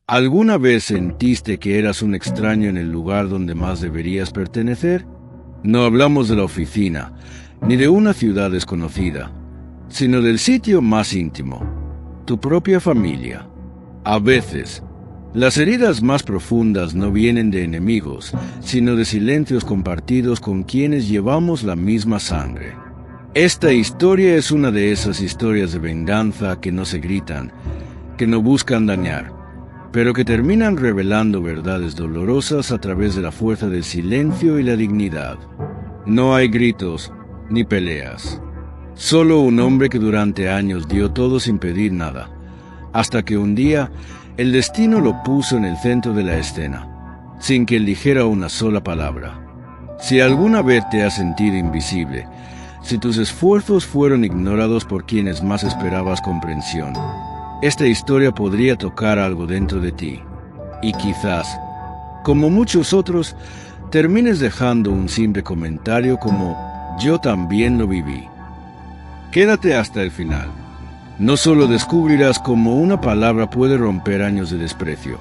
¿Alguna vez sentiste que eras un extraño en el lugar donde más deberías pertenecer? No hablamos de la oficina, ni de una ciudad desconocida, sino del sitio más íntimo, tu propia familia. A veces, las heridas más profundas no vienen de enemigos, sino de silencios compartidos con quienes llevamos la misma sangre. Esta historia es una de esas historias de venganza que no se gritan, que no buscan dañar, pero que terminan revelando verdades dolorosas a través de la fuerza del silencio y la dignidad. No hay gritos ni peleas. Solo un hombre que durante años dio todo sin pedir nada, hasta que un día el destino lo puso en el centro de la escena, sin que él dijera una sola palabra. Si alguna vez te has sentido invisible, si tus esfuerzos fueron ignorados por quienes más esperabas comprensión, esta historia podría tocar algo dentro de ti, y quizás, como muchos otros, termines dejando un simple comentario como «yo también lo viví». Quédate hasta el final. No solo descubrirás cómo una palabra puede romper años de desprecio,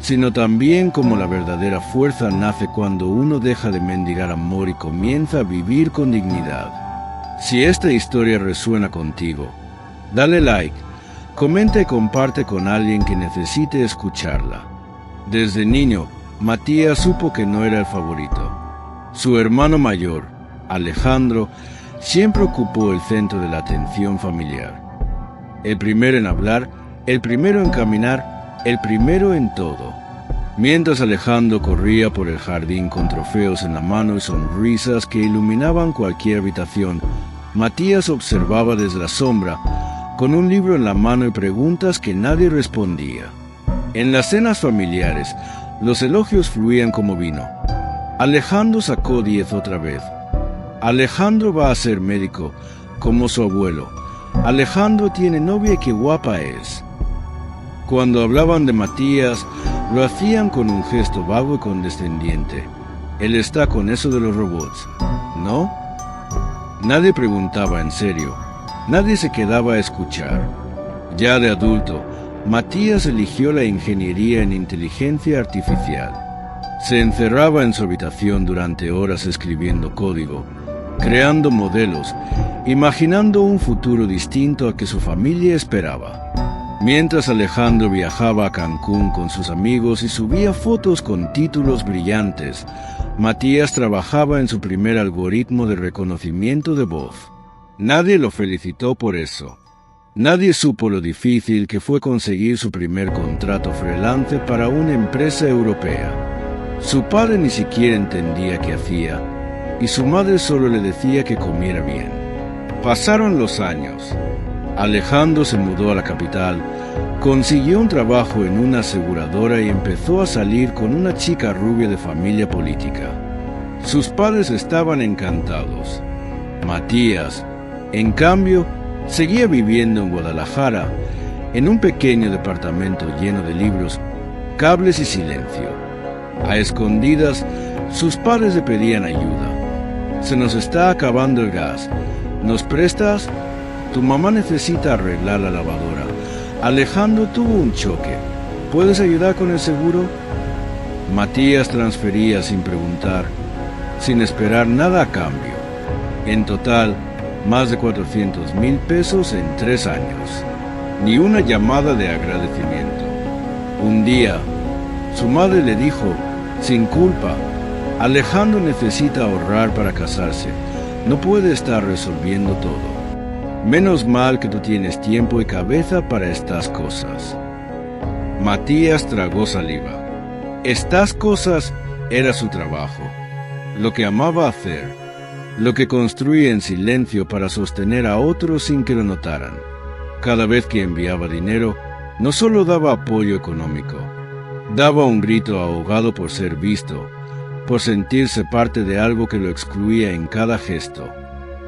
sino también cómo la verdadera fuerza nace cuando uno deja de mendigar amor y comienza a vivir con dignidad. Si esta historia resuena contigo, dale like, comenta y comparte con alguien que necesite escucharla. Desde niño, Matías supo que no era el favorito. Su hermano mayor, Alejandro, siempre ocupó el centro de la atención familiar. El primero en hablar, el primero en caminar, el primero en todo. Mientras Alejandro corría por el jardín con trofeos en la mano y sonrisas que iluminaban cualquier habitación, Matías observaba desde la sombra, con un libro en la mano y preguntas que nadie respondía. En las cenas familiares, los elogios fluían como vino. Alejandro sacó 10 otra vez. Alejandro va a ser médico, como su abuelo. Alejandro tiene novia y qué guapa es. Cuando hablaban de Matías, lo hacían con un gesto vago y condescendiente. Él está con eso de los robots, ¿no? Nadie preguntaba en serio. Nadie se quedaba a escuchar. Ya de adulto, Matías eligió la ingeniería en inteligencia artificial. Se encerraba en su habitación durante horas escribiendo código, creando modelos, imaginando un futuro distinto al que su familia esperaba. Mientras Alejandro viajaba a Cancún con sus amigos y subía fotos con títulos brillantes, Matías trabajaba en su primer algoritmo de reconocimiento de voz. Nadie lo felicitó por eso. Nadie supo lo difícil que fue conseguir su primer contrato freelance para una empresa europea. Su padre ni siquiera entendía qué hacía, y su madre solo le decía que comiera bien. Pasaron los años. Alejandro se mudó a la capital, consiguió un trabajo en una aseguradora y empezó a salir con una chica rubia de familia política. Sus padres estaban encantados. Matías, en cambio, seguía viviendo en Guadalajara, en un pequeño departamento lleno de libros, cables y silencio. A escondidas, sus padres le pedían ayuda. «Se nos está acabando el gas. ¿Nos prestas? Tu mamá necesita arreglar la lavadora. Alejandro tuvo un choque. ¿Puedes ayudar con el seguro?» Matías transfería sin preguntar, sin esperar nada a cambio. En total, más de 400,000 pesos en 3 años. Ni una llamada de agradecimiento. Un día, su madre le dijo, sin culpa, «Alejandro necesita ahorrar para casarse. No puede estar resolviendo todo. Menos mal que tú tienes tiempo y cabeza para estas cosas». Matías tragó saliva. Estas cosas era su trabajo, lo que amaba hacer, lo que construía en silencio para sostener a otros sin que lo notaran. Cada vez que enviaba dinero, no solo daba apoyo económico, daba un grito ahogado por ser visto, por sentirse parte de algo que lo excluía en cada gesto.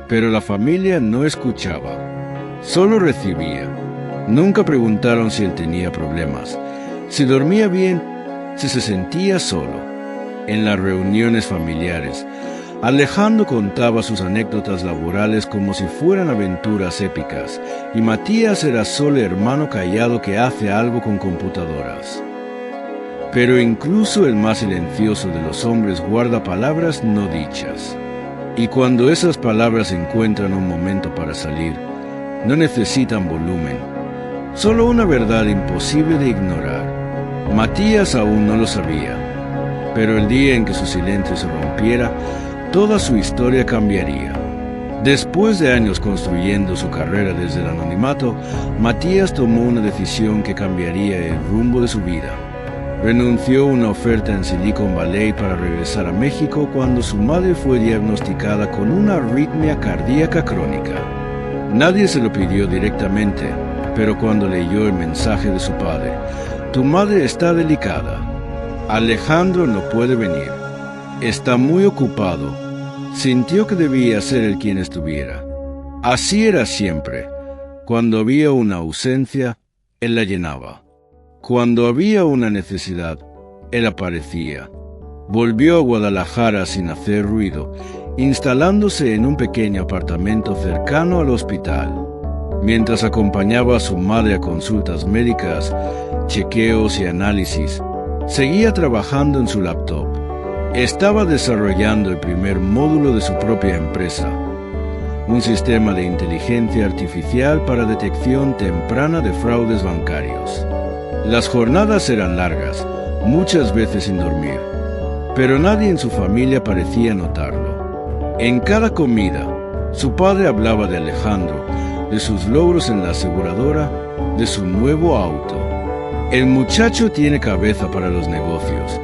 Pero la familia no escuchaba, solo recibía. Nunca preguntaron si él tenía problemas, si dormía bien, si se sentía solo. En las reuniones familiares, Alejandro contaba sus anécdotas laborales como si fueran aventuras épicas, y Matías era solo el hermano callado que hace algo con computadoras. Pero incluso el más silencioso de los hombres guarda palabras no dichas. Y cuando esas palabras encuentran un momento para salir, no necesitan volumen, solo una verdad imposible de ignorar. Matías aún no lo sabía, pero el día en que su silencio se rompiera, toda su historia cambiaría. Después de años construyendo su carrera desde el anonimato, Matías tomó una decisión que cambiaría el rumbo de su vida. Renunció a una oferta en Silicon Valley para regresar a México cuando su madre fue diagnosticada con una arritmia cardíaca crónica. Nadie se lo pidió directamente, pero cuando leyó el mensaje de su padre, «Tu madre está delicada. Alejandro no puede venir. Está muy ocupado», sintió que debía ser él quien estuviera. Así era siempre. Cuando había una ausencia, él la llenaba. Cuando había una necesidad, él aparecía. Volvió a Guadalajara sin hacer ruido, instalándose en un pequeño apartamento cercano al hospital. Mientras acompañaba a su madre a consultas médicas, chequeos y análisis, seguía trabajando en su laptop. Estaba desarrollando el primer módulo de su propia empresa, un sistema de inteligencia artificial para detección temprana de fraudes bancarios. Las jornadas eran largas, muchas veces sin dormir, pero nadie en su familia parecía notarlo. En cada comida, su padre hablaba de Alejandro, de sus logros en la aseguradora, de su nuevo auto. «El muchacho tiene cabeza para los negocios»,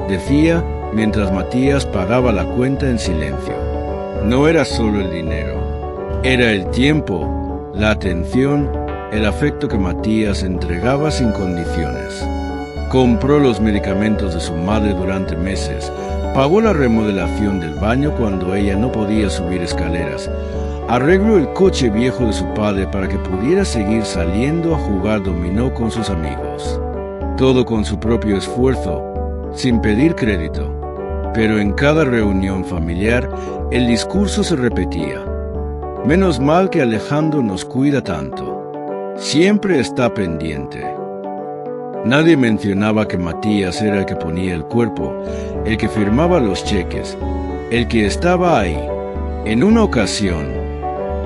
decía mientras Matías pagaba la cuenta en silencio. No era solo el dinero, era el tiempo, la atención, el afecto que Matías entregaba sin condiciones. Compró los medicamentos de su madre durante meses, pagó la remodelación del baño cuando ella no podía subir escaleras, arregló el coche viejo de su padre para que pudiera seguir saliendo a jugar dominó con sus amigos. Todo con su propio esfuerzo, sin pedir crédito. Pero en cada reunión familiar, el discurso se repetía. «Menos mal que Alejandro nos cuida tanto. Siempre está pendiente». Nadie mencionaba que Matías era el que ponía el cuerpo, el que firmaba los cheques, el que estaba ahí. En una ocasión,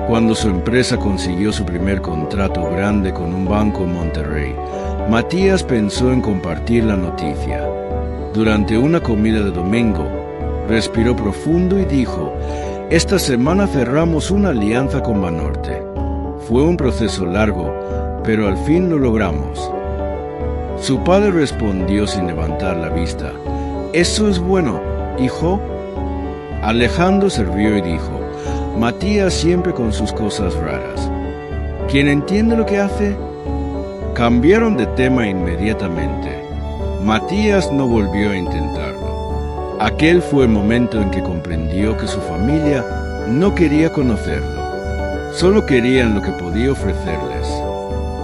cuando su empresa consiguió su primer contrato grande con un banco en Monterrey, Matías pensó en compartir la noticia. Durante una comida de domingo, respiró profundo y dijo, «Esta semana cerramos una alianza con Banorte. Fue un proceso largo, pero al fin lo logramos». Su padre respondió sin levantar la vista, «¿Eso es bueno, hijo?» Alejandro se rió y dijo, «Matías siempre con sus cosas raras. ¿Quién entiende lo que hace?» Cambiaron de tema inmediatamente. Matías no volvió a intentarlo. Aquel fue el momento en que comprendió que su familia no quería conocerlo. Solo querían lo que podía ofrecerles.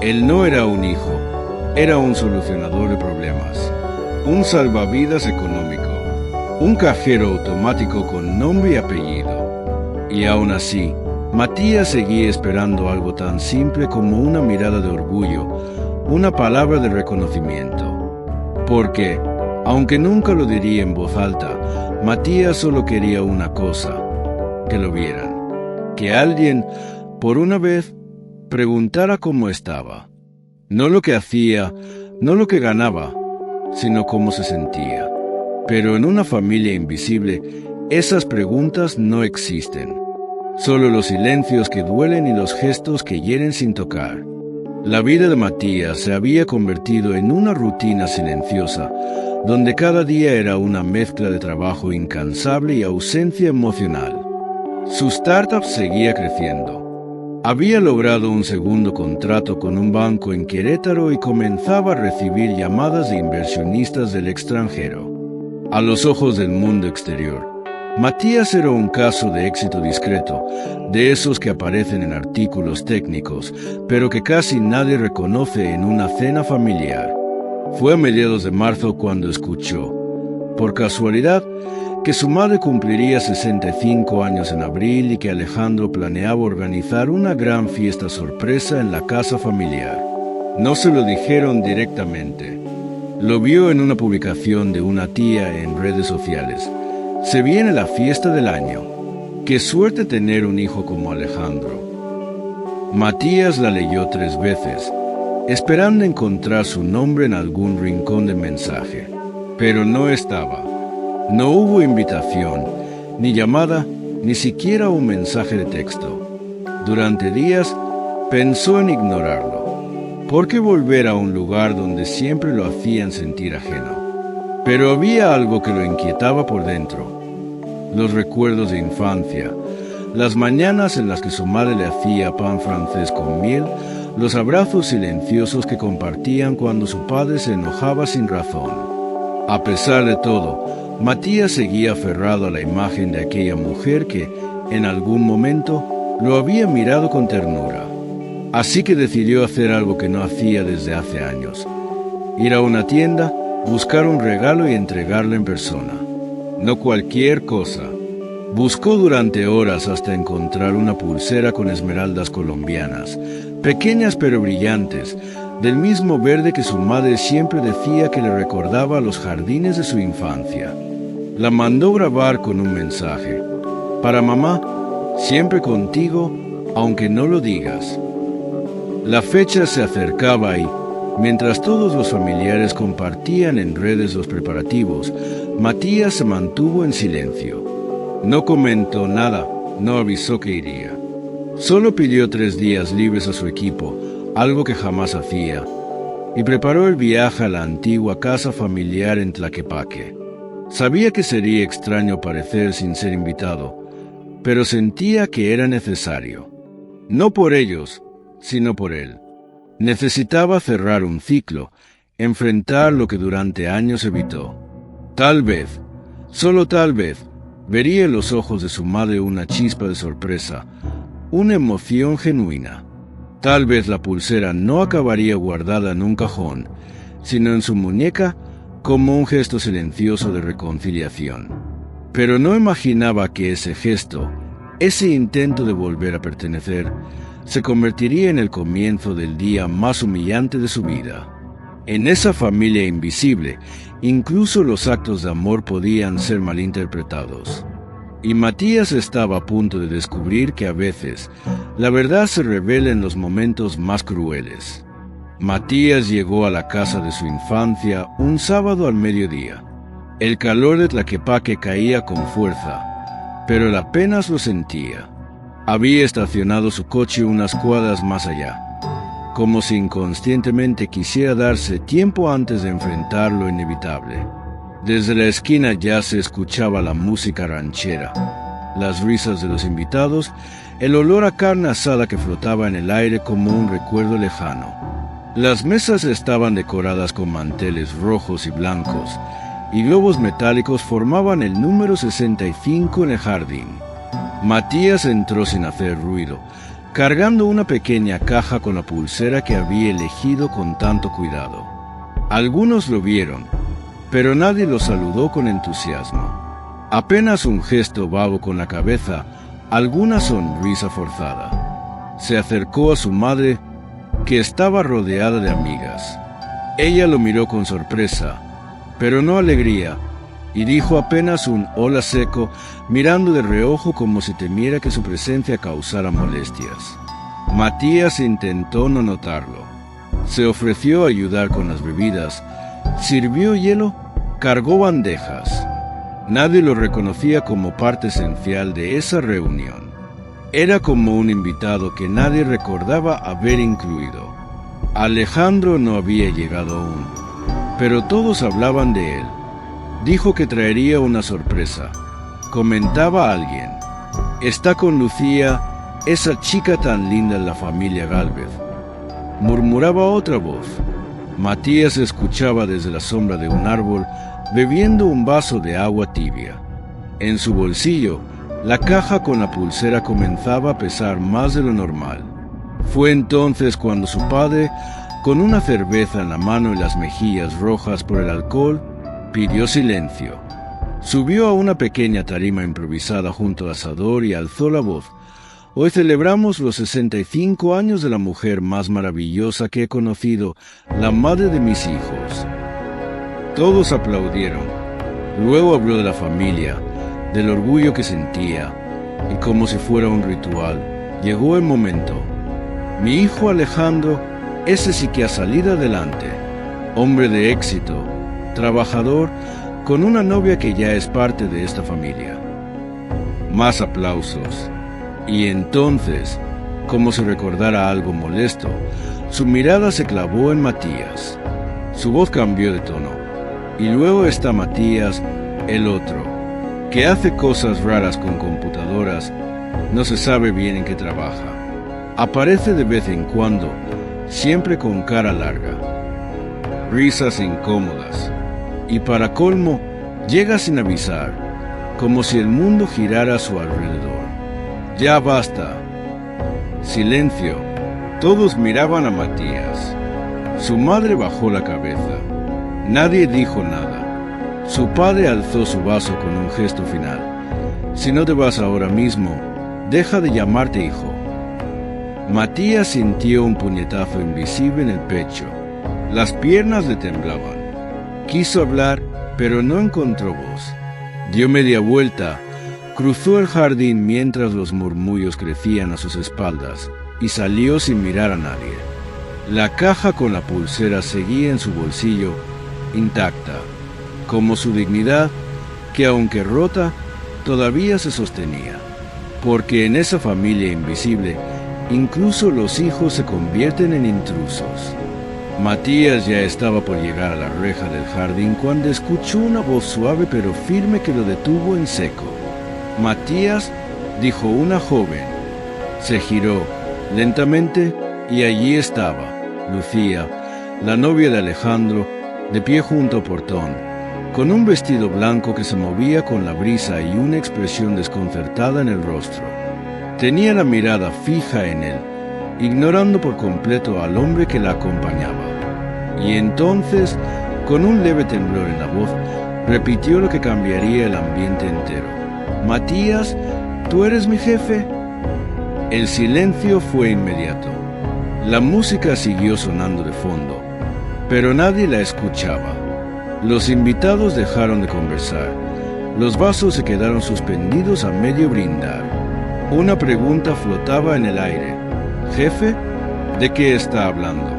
Él no era un hijo, era un solucionador de problemas, un salvavidas económico, un cajero automático con nombre y apellido. Y aún así, Matías seguía esperando algo tan simple como una mirada de orgullo, una palabra de reconocimiento. Porque, aunque nunca lo diría en voz alta, Matías solo quería una cosa, que lo vieran. Que alguien, por una vez, preguntara cómo estaba. No lo que hacía, no lo que ganaba, sino cómo se sentía. Pero en una familia invisible, esas preguntas no existen. Solo los silencios que duelen y los gestos que hieren sin tocar. La vida de Matías se había convertido en una rutina silenciosa, donde cada día era una mezcla de trabajo incansable y ausencia emocional. Su startup seguía creciendo. Había logrado un segundo contrato con un banco en Querétaro y comenzaba a recibir llamadas de inversionistas del extranjero. A los ojos del mundo exterior, Matías era un caso de éxito discreto, de esos que aparecen en artículos técnicos, pero que casi nadie reconoce en una cena familiar. Fue a mediados de marzo cuando escuchó, por casualidad, que su madre cumpliría 65 años en abril y que Alejandro planeaba organizar una gran fiesta sorpresa en la casa familiar. No se lo dijeron directamente, Lo vio en una publicación de una tía en redes sociales. Se viene la fiesta del año. Qué suerte tener un hijo como Alejandro. Matías la leyó 3 veces, esperando encontrar su nombre en algún rincón del mensaje. Pero no estaba. No hubo invitación, ni llamada, ni siquiera un mensaje de texto. Durante días pensó en ignorarlo. ¿Por qué volver a un lugar donde siempre lo hacían sentir ajeno? Pero había algo que lo inquietaba por dentro. Los recuerdos de infancia, las mañanas en las que su madre le hacía pan francés con miel, los abrazos silenciosos que compartían cuando su padre se enojaba sin razón. A pesar de todo, Matías seguía aferrado a la imagen de aquella mujer que, en algún momento, lo había mirado con ternura. Así que decidió hacer algo que no hacía desde hace años: ir a una tienda, buscar un regalo y entregarlo en persona. No cualquier cosa. Buscó durante horas hasta encontrar una pulsera con esmeraldas colombianas, pequeñas pero brillantes, del mismo verde que su madre siempre decía que le recordaba a los jardines de su infancia. La mandó grabar con un mensaje: para mamá, siempre contigo, aunque no lo digas. La fecha se acercaba y, mientras todos los familiares compartían en redes los preparativos, Matías se mantuvo en silencio. No comentó nada, no avisó que iría. Solo pidió 3 días libres a su equipo, algo que jamás hacía, y preparó el viaje a la antigua casa familiar en Tlaquepaque. Sabía que sería extraño parecer sin ser invitado, pero sentía que era necesario. No por ellos, sino por él. Necesitaba cerrar un ciclo, enfrentar lo que durante años evitó. Tal vez, solo tal vez, vería en los ojos de su madre una chispa de sorpresa, una emoción genuina. Tal vez la pulsera no acabaría guardada en un cajón, sino en su muñeca como un gesto silencioso de reconciliación. Pero no imaginaba que ese gesto, ese intento de volver a pertenecer, se convertiría en el comienzo del día más humillante de su vida. En esa familia invisible, incluso los actos de amor podían ser malinterpretados. Y Matías estaba a punto de descubrir que a veces la verdad se revela en los momentos más crueles. Matías llegó a la casa de su infancia un sábado al mediodía. El calor de Tlaquepaque caía con fuerza, pero él apenas lo sentía. Había estacionado su coche unas cuadras más allá, como si inconscientemente quisiera darse tiempo antes de enfrentar lo inevitable. Desde la esquina ya se escuchaba la música ranchera, las risas de los invitados, el olor a carne asada que flotaba en el aire como un recuerdo lejano. Las mesas estaban decoradas con manteles rojos y blancos, y globos metálicos formaban el número 65 en el jardín. Matías entró sin hacer ruido, cargando una pequeña caja con la pulsera que había elegido con tanto cuidado. Algunos lo vieron, pero nadie lo saludó con entusiasmo. Apenas un gesto vago con la cabeza, alguna sonrisa forzada. Se acercó a su madre, que estaba rodeada de amigas. Ella lo miró con sorpresa, pero no alegría, y dijo apenas un hola seco, mirando de reojo como si temiera que su presencia causara molestias. Matías intentó no notarlo. Se ofreció a ayudar con las bebidas, sirvió hielo, cargó bandejas. Nadie lo reconocía como parte esencial de esa reunión. Era como un invitado que nadie recordaba haber incluido. Alejandro no había llegado aún, pero todos hablaban de él. Dijo que traería una sorpresa. Comentaba a alguien: está con Lucía, esa chica tan linda en la familia Gálvez. Murmuraba otra voz. Matías escuchaba desde la sombra de un árbol, bebiendo un vaso de agua tibia. En su bolsillo, la caja con la pulsera comenzaba a pesar más de lo normal. Fue entonces cuando su padre, con una cerveza en la mano y las mejillas rojas por el alcohol, pidió silencio. Subió a una pequeña tarima improvisada junto al asador y alzó la voz: hoy celebramos los 65 años de la mujer más maravillosa que he conocido, la madre de mis hijos. Todos aplaudieron. Luego habló de la familia, del orgullo que sentía, y como si fuera un ritual, llegó el momento. Mi hijo Alejandro, ese sí que ha salido adelante, hombre de éxito, trabajador, con una novia que ya es parte de esta familia. Más aplausos. Y entonces, como si recordara algo molesto, su mirada se clavó en Matías. Su voz cambió de tono. Y luego está Matías, el otro, que hace cosas raras con computadoras, no se sabe bien en qué trabaja. Aparece de vez en cuando, siempre con cara larga. Risas incómodas. Y para colmo, llega sin avisar, como si el mundo girara a su alrededor. Ya basta. Silencio. Todos miraban a Matías. Su madre bajó la cabeza. Nadie dijo nada. Su padre alzó su vaso con un gesto final. Si no te vas ahora mismo, deja de llamarte hijo. Matías sintió un puñetazo invisible en el pecho. Las piernas le temblaban. Quiso hablar, pero no encontró voz. Dio media vuelta, cruzó el jardín mientras los murmullos crecían a sus espaldas y salió sin mirar a nadie. La caja con la pulsera seguía en su bolsillo, intacta, como su dignidad, que aunque rota, todavía se sostenía, porque en esa familia invisible, incluso los hijos se convierten en intrusos. Matías ya estaba por llegar a la reja del jardín cuando escuchó una voz suave pero firme que lo detuvo en seco. Matías, dijo una joven. Se giró lentamente y allí estaba Lucía, la novia de Alejandro, de pie junto al portón, con un vestido blanco que se movía con la brisa y una expresión desconcertada en el rostro. Tenía la mirada fija en él, ignorando por completo al hombre que la acompañaba. Y entonces, con un leve temblor en la voz, repitió lo que cambiaría el ambiente entero. «Matías, ¿tú eres mi jefe?» El silencio fue inmediato. La música siguió sonando de fondo, pero nadie la escuchaba. Los invitados dejaron de conversar. Los vasos se quedaron suspendidos a medio brindar. Una pregunta flotaba en el aire. «¿Jefe? ¿De qué está hablando?»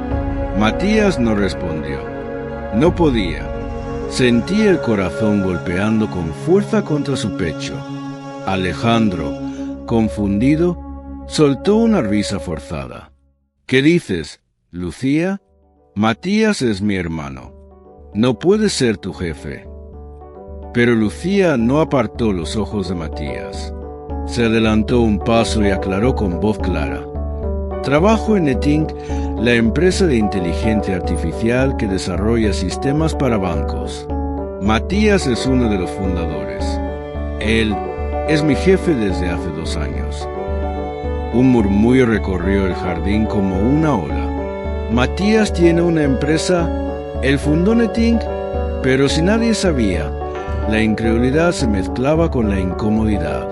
Matías no respondió. No podía. Sentía el corazón golpeando con fuerza contra su pecho. Alejandro, confundido, soltó una risa forzada. «¿Qué dices, Lucía? Matías es mi hermano. No puede ser tu jefe». Pero Lucía no apartó los ojos de Matías. Se adelantó un paso y aclaró con voz clara. «Trabajo en Netinc, la empresa de inteligencia artificial que desarrolla sistemas para bancos. Matías es uno de los fundadores. Él es mi jefe desde hace 2 años». Un murmullo recorrió el jardín como una ola. «Matías tiene una empresa, él fundó Netinc, pero si nadie sabía». La incredulidad se mezclaba con la incomodidad.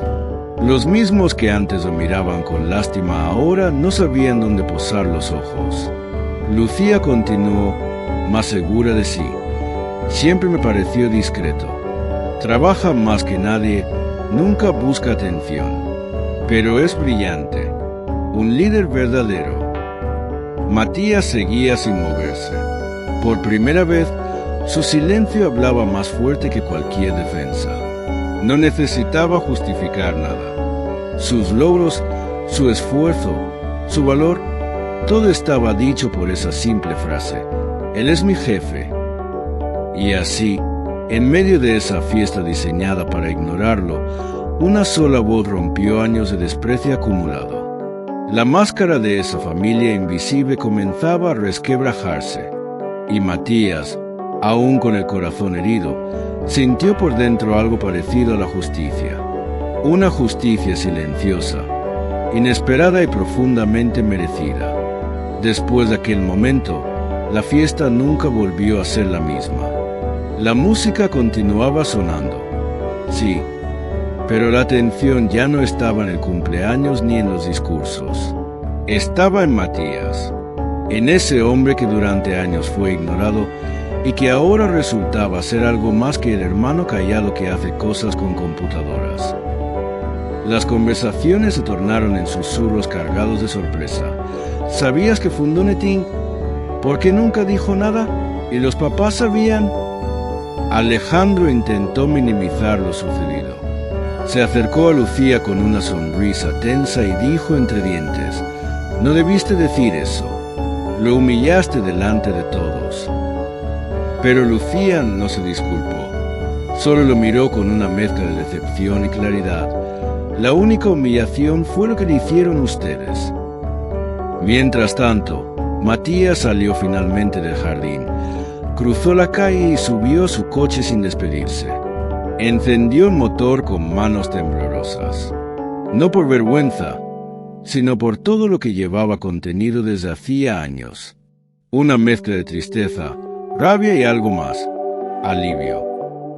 Los mismos que antes lo miraban con lástima ahora no sabían dónde posar los ojos. Lucía continuó, más segura de sí. «Siempre me pareció discreto. Trabaja más que nadie, nunca busca atención. Pero es brillante, un líder verdadero». Matías seguía sin moverse. Por primera vez, su silencio hablaba más fuerte que cualquier defensa. No necesitaba justificar nada. Sus logros, su esfuerzo, su valor, todo estaba dicho por esa simple frase. «Él es mi jefe». Y así, en medio de esa fiesta diseñada para ignorarlo, una sola voz rompió años de desprecio acumulado. La máscara de esa familia invisible comenzaba a resquebrajarse, y Matías, aún con el corazón herido, sintió por dentro algo parecido a la justicia. Una justicia silenciosa, inesperada y profundamente merecida. Después de aquel momento, la fiesta nunca volvió a ser la misma. La música continuaba sonando. Sí, pero la atención ya no estaba en el cumpleaños ni en los discursos. Estaba en Matías, en ese hombre que durante años fue ignorado y que ahora resultaba ser algo más que el hermano callado que hace cosas con computadoras. Las conversaciones se tornaron en susurros cargados de sorpresa. ¿Sabías que fundó Netín? ¿Por qué nunca dijo nada? ¿Y los papás sabían? Alejandro intentó minimizar lo sucedido. Se acercó a Lucía con una sonrisa tensa y dijo entre dientes: «No debiste decir eso. Lo humillaste delante de todos». Pero Lucía no se disculpó. Solo lo miró con una mezcla de decepción y claridad. «La única humillación fue lo que le hicieron ustedes». Mientras tanto, Matías salió finalmente del jardín. Cruzó la calle y subió a su coche sin despedirse. Encendió el motor con manos temblorosas. No por vergüenza, sino por todo lo que llevaba contenido desde hacía años. Una mezcla de tristeza, rabia y algo más. Alivio.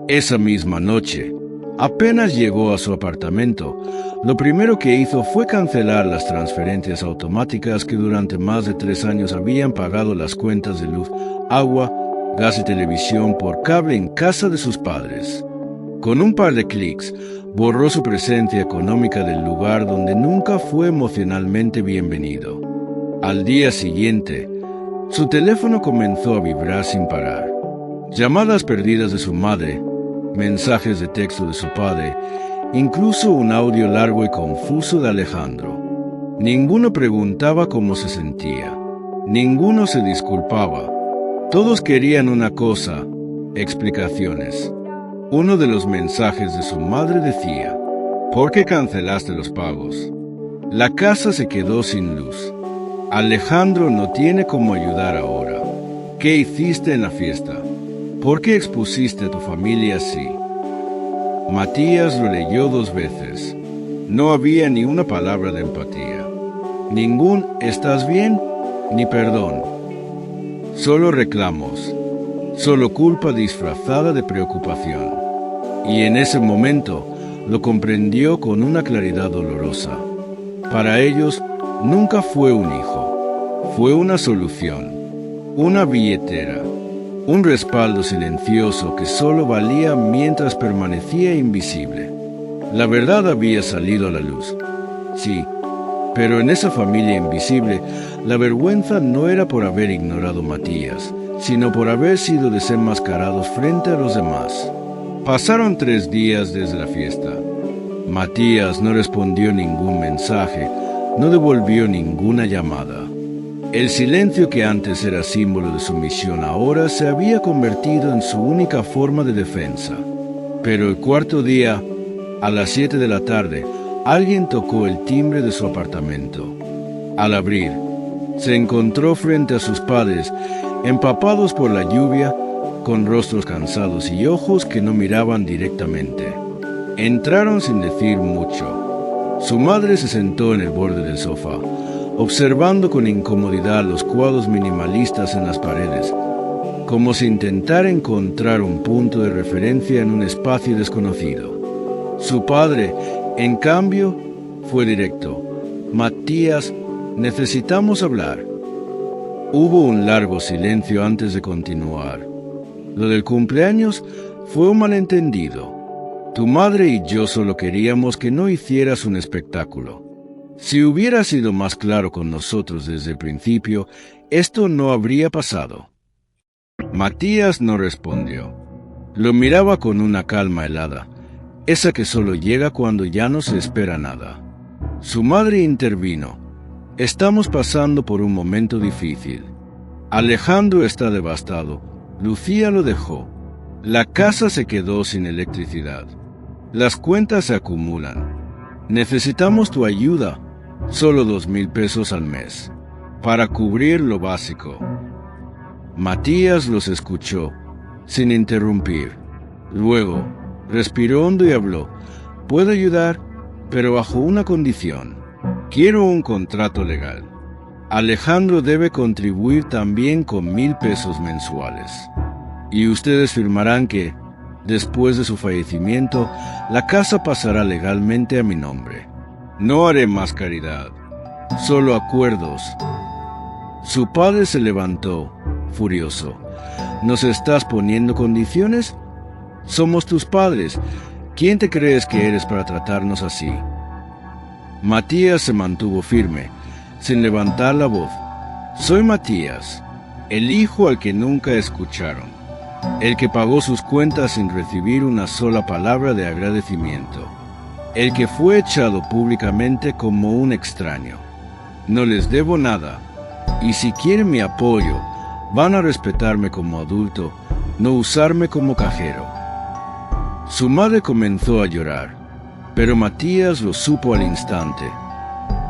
Esa misma noche, apenas llegó a su apartamento, lo primero que hizo fue cancelar las transferencias automáticas que durante más de 3 años habían pagado las cuentas de luz, agua, gas y televisión por cable en casa de sus padres. Con un par de clics, borró su presencia económica del lugar donde nunca fue emocionalmente bienvenido. Al día siguiente, su teléfono comenzó a vibrar sin parar. Llamadas perdidas de su madre, mensajes de texto de su padre, incluso un audio largo y confuso de Alejandro. Ninguno preguntaba cómo se sentía. Ninguno se disculpaba. Todos querían una cosa: explicaciones. Uno de los mensajes de su madre decía: «¿Por qué cancelaste los pagos? La casa se quedó sin luz. Alejandro no tiene cómo ayudar ahora. ¿Qué hiciste en la fiesta? ¿Por qué expusiste a tu familia así?» Matías lo leyó 2 veces. No había ni una palabra de empatía. Ningún «¿estás bien?» ni perdón. Solo reclamos. Solo culpa disfrazada de preocupación. Y en ese momento lo comprendió con una claridad dolorosa. Para ellos nunca fue un hijo, fue una solución, una billetera, un respaldo silencioso que solo valía mientras permanecía invisible. La verdad había salido a la luz, sí, pero en esa familia invisible la vergüenza no era por haber ignorado a Matías, sino por haber sido desenmascarados frente a los demás. Pasaron 3 días desde la fiesta. Matías no respondió ningún mensaje, no devolvió ninguna llamada. El silencio que antes era símbolo de sumisión ahora se había convertido en su única forma de defensa. Pero el 4.º día, a las 7 de la tarde, alguien tocó el timbre de su apartamento. Al abrir, se encontró frente a sus padres, empapados por la lluvia, con rostros cansados y ojos que no miraban directamente. Entraron sin decir mucho. Su madre se sentó en el borde del sofá, observando con incomodidad los cuadros minimalistas en las paredes, como si intentara encontrar un punto de referencia en un espacio desconocido. Su padre, en cambio, fue directo. «Matías, necesitamos hablar». Hubo un largo silencio antes de continuar. «Lo del cumpleaños fue un malentendido. Tu madre y yo solo queríamos que no hicieras un espectáculo. Si hubieras sido más claro con nosotros desde el principio, esto no habría pasado». Matías no respondió. Lo miraba con una calma helada, esa que solo llega cuando ya no se espera nada. Su madre intervino. «Estamos pasando por un momento difícil. Alejandro está devastado. Lucía lo dejó. La casa se quedó sin electricidad. Las cuentas se acumulan. Necesitamos tu ayuda. Solo 2,000 pesos al mes, para cubrir lo básico». Matías los escuchó, sin interrumpir. Luego, respiró hondo y habló. «Puedo ayudar, pero bajo una condición. Quiero un contrato legal. Alejandro debe contribuir también con 1,000 pesos mensuales. Y ustedes firmarán que, después de su fallecimiento, la casa pasará legalmente a mi nombre. No haré más caridad, solo acuerdos». Su padre se levantó, furioso. ¿Nos estás poniendo condiciones? Somos tus padres. ¿Quién te crees que eres para tratarnos así? Matías se mantuvo firme, sin levantar la voz. Soy Matías, el hijo al que nunca escucharon, el que pagó sus cuentas sin recibir una sola palabra de agradecimiento, el que fue echado públicamente como un extraño. No les debo nada, y si quieren mi apoyo, van a respetarme como adulto, no usarme como cajero. Su madre comenzó a llorar, pero Matías lo supo al instante.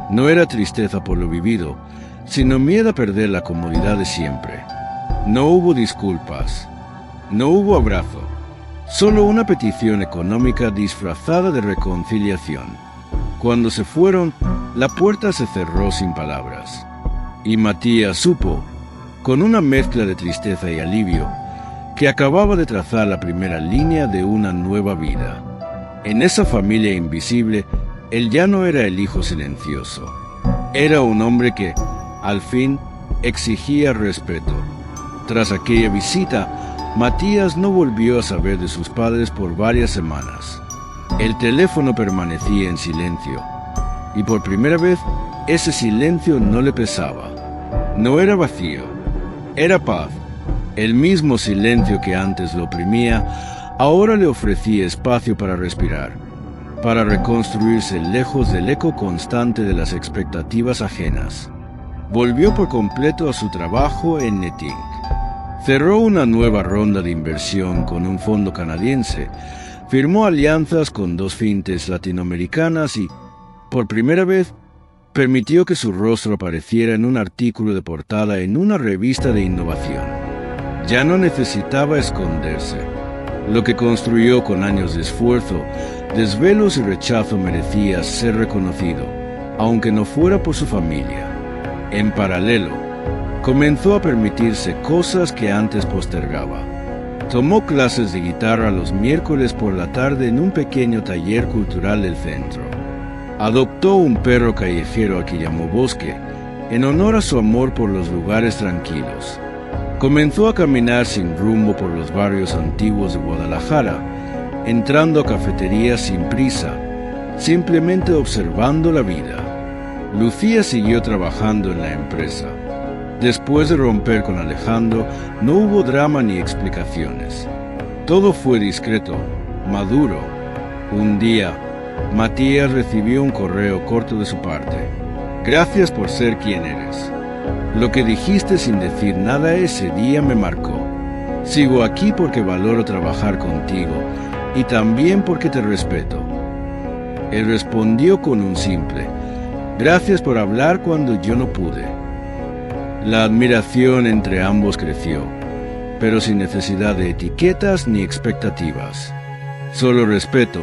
No era tristeza por lo vivido, sino miedo a perder la comodidad de siempre. No hubo disculpas, no hubo abrazo, solo una petición económica disfrazada de reconciliación. Cuando se fueron, la puerta se cerró sin palabras. Y Matías supo, con una mezcla de tristeza y alivio, que acababa de trazar la primera línea de una nueva vida. En esa familia invisible, él ya no era el hijo silencioso. Era un hombre que, al fin, exigía respeto. Tras aquella visita, Matías no volvió a saber de sus padres por varias semanas. El teléfono permanecía en silencio, y por primera vez, ese silencio no le pesaba. No era vacío, era paz. El mismo silencio que antes lo oprimía, ahora le ofrecía espacio para respirar, para reconstruirse lejos del eco constante de las expectativas ajenas. Volvió por completo a su trabajo en Netink. Cerró una nueva ronda de inversión con un fondo canadiense, firmó alianzas con 2 fintechs latinoamericanas y, por primera vez, permitió que su rostro apareciera en un artículo de portada en una revista de innovación. Ya no necesitaba esconderse. Lo que construyó con años de esfuerzo, desvelos y rechazo merecía ser reconocido, aunque no fuera por su familia. En paralelo, comenzó a permitirse cosas que antes postergaba. Tomó clases de guitarra los miércoles por la tarde en un pequeño taller cultural del centro. Adoptó un perro callejero al que llamó Bosque, en honor a su amor por los lugares tranquilos. Comenzó a caminar sin rumbo por los barrios antiguos de Guadalajara, entrando a cafeterías sin prisa, simplemente observando la vida. Lucía siguió trabajando en la empresa. Después de romper con Alejandro, no hubo drama ni explicaciones. Todo fue discreto, maduro. Un día, Matías recibió un correo corto de su parte. Gracias por ser quien eres. Lo que dijiste sin decir nada ese día me marcó. Sigo aquí porque valoro trabajar contigo y también porque te respeto. Él respondió con un simple, gracias por hablar cuando yo no pude. La admiración entre ambos creció, pero sin necesidad de etiquetas ni expectativas. Solo respeto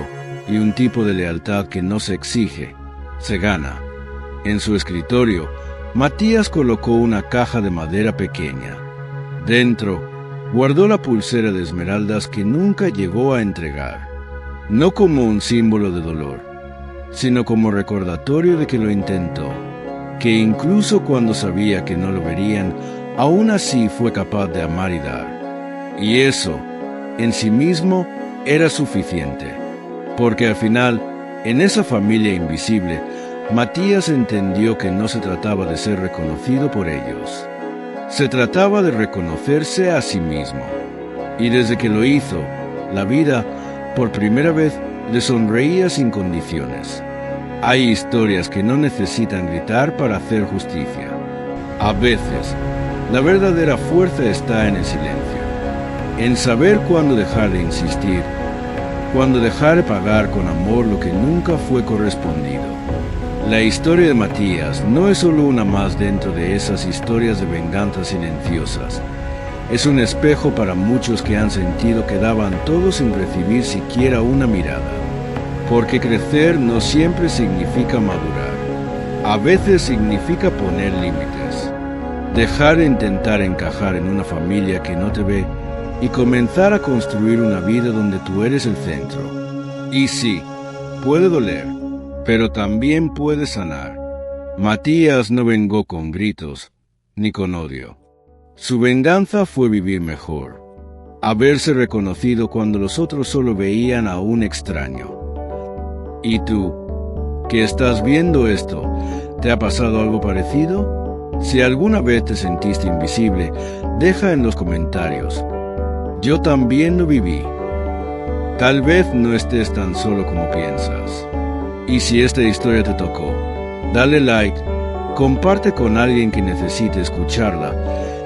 y un tipo de lealtad que no se exige, se gana. En su escritorio, Matías colocó una caja de madera pequeña. Dentro, guardó la pulsera de esmeraldas que nunca llegó a entregar, no como un símbolo de dolor, sino como recordatorio de que lo intentó, que incluso cuando sabía que no lo verían, aún así fue capaz de amar y dar. Y eso, en sí mismo, era suficiente, porque al final, en esa familia invisible, Matías entendió que no se trataba de ser reconocido por ellos. Se trataba de reconocerse a sí mismo. Y desde que lo hizo, la vida, por primera vez, le sonreía sin condiciones. Hay historias que no necesitan gritar para hacer justicia. A veces, la verdadera fuerza está en el silencio, en saber cuándo dejar de insistir, cuándo dejar de pagar con amor lo que nunca fue correspondido. La historia de Matías no es solo una más dentro de esas historias de venganza silenciosas. Es un espejo para muchos que han sentido que daban todo sin recibir siquiera una mirada. Porque crecer no siempre significa madurar. A veces significa poner límites. Dejar de intentar encajar en una familia que no te ve y comenzar a construir una vida donde tú eres el centro. Y sí, puede doler, pero también puede sanar. Matías no vengó con gritos, ni con odio. Su venganza fue vivir mejor, haberse reconocido cuando los otros solo veían a un extraño. ¿Y tú, que estás viendo esto, te ha pasado algo parecido? Si alguna vez te sentiste invisible, deja en los comentarios. Yo también lo viví. Tal vez no estés tan solo como piensas. Y si esta historia te tocó, dale like, comparte con alguien que necesite escucharla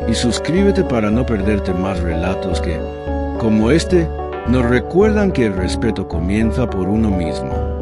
y suscríbete para no perderte más relatos que, como este, nos recuerdan que el respeto comienza por uno mismo.